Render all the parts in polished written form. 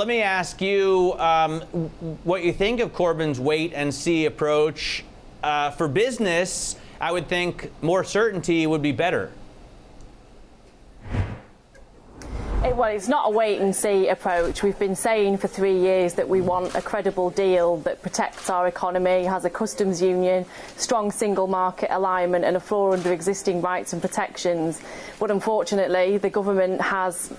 Let me ask you what you think of Corbyn's wait-and-see approach. For business, I would think more certainty would be better. Well, it's not a wait-and-see approach. We've been saying for 3 years that we want a credible deal that protects our economy, has a customs union, strong single market alignment and a floor under existing rights and protections. But unfortunately, the government has,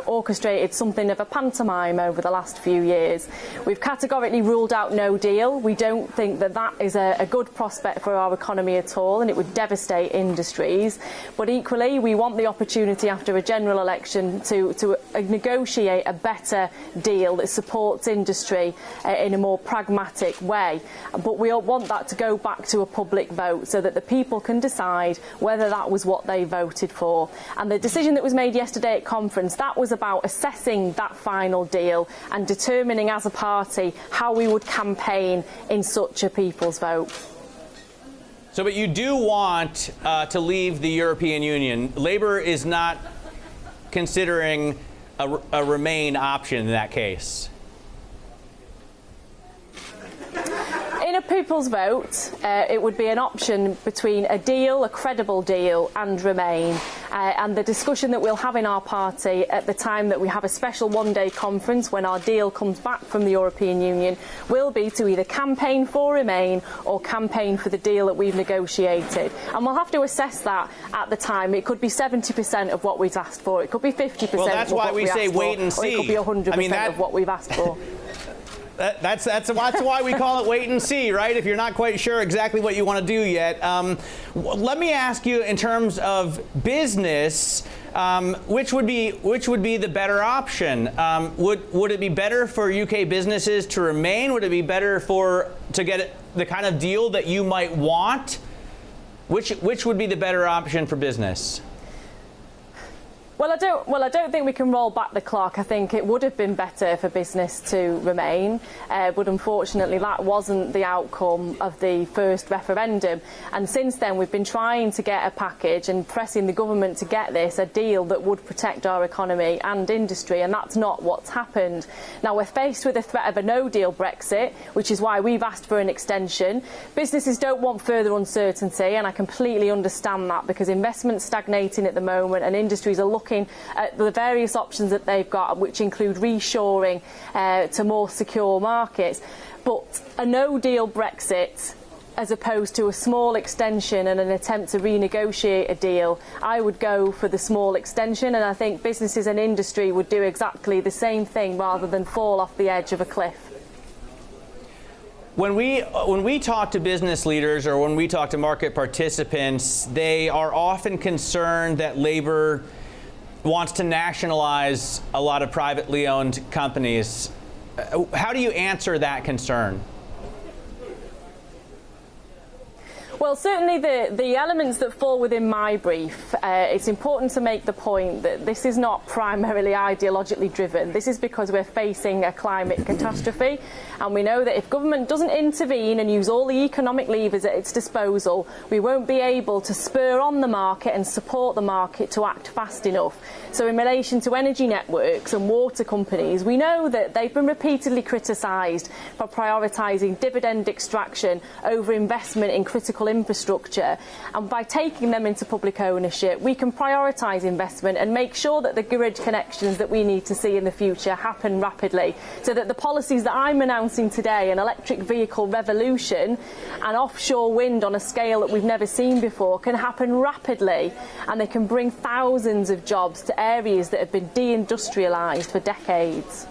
orchestrated something of a pantomime over the last few years. We've categorically ruled out no deal. We don't think that that is a good prospect for our economy at all, and it would devastate industries. But equally, we want the opportunity after a general election to negotiate a better deal that supports industry in a more pragmatic way. But we want that to go back to a public vote so that the people can decide whether that was what they voted for. And the decision that was made yesterday at conference, that was about assessing that final deal and determining as a party how we would campaign in such a people's vote. So, but you do want to leave the European Union. Labour is not considering a Remain option in that case. In a people's vote, it would be an option between a deal, a credible deal, and Remain. And the discussion that we'll have in our party at the time that we have a special one-day conference when our deal comes back from the European Union will be to either campaign for Remain or campaign for the deal that we've negotiated. And we'll have to assess that at the time. It could be 70% of what we've asked for. It could be 50% well, that's of why what we say wait and see. Or it could be 100% of what we've asked for. That's why we call it wait and see, right? If you're not quite sure exactly what you want to do yet. Let me ask you, in terms of business, which would be the better option? Would it be better for UK businesses to remain? Would it be better to get the kind of deal that you might want? Which would be the better option for business? Well, I don't think we can roll back the clock. I think it would have been better for business to remain, but unfortunately that wasn't the outcome of the first referendum. And since then we've been trying to get a package and pressing the government to get this, a deal that would protect our economy and industry, and that's not what's happened. Now we're faced with the threat of a no-deal Brexit, which is why we've asked for an extension. Businesses don't want further uncertainty, and I completely understand that, because investment's stagnating at the moment and industries are looking at the various options that they've got, which include reshoring to more secure markets. But a no-deal Brexit, as opposed to a small extension and an attempt to renegotiate a deal, I would go for the small extension, and I think businesses and industry would do exactly the same thing rather than fall off the edge of a cliff. When we talk to business leaders or when we talk to market participants, they are often concerned that Labour wants to nationalize a lot of privately owned companies. How do you answer that concern? Well, certainly the elements that fall within my brief, it's important to make the point that this is not primarily ideologically driven. This is because we're facing a climate catastrophe, and we know that if government doesn't intervene and use all the economic levers at its disposal, we won't be able to spur on the market and support the market to act fast enough. So in relation to energy networks and water companies, we know that they've been repeatedly criticised for prioritising dividend extraction over investment in critical infrastructure, and by taking them into public ownership we can prioritise investment and make sure that the grid connections that we need to see in the future happen rapidly, so that the policies that I'm announcing today, an electric vehicle revolution and offshore wind on a scale that we've never seen before, can happen rapidly, and they can bring thousands of jobs to areas that have been deindustrialised for decades.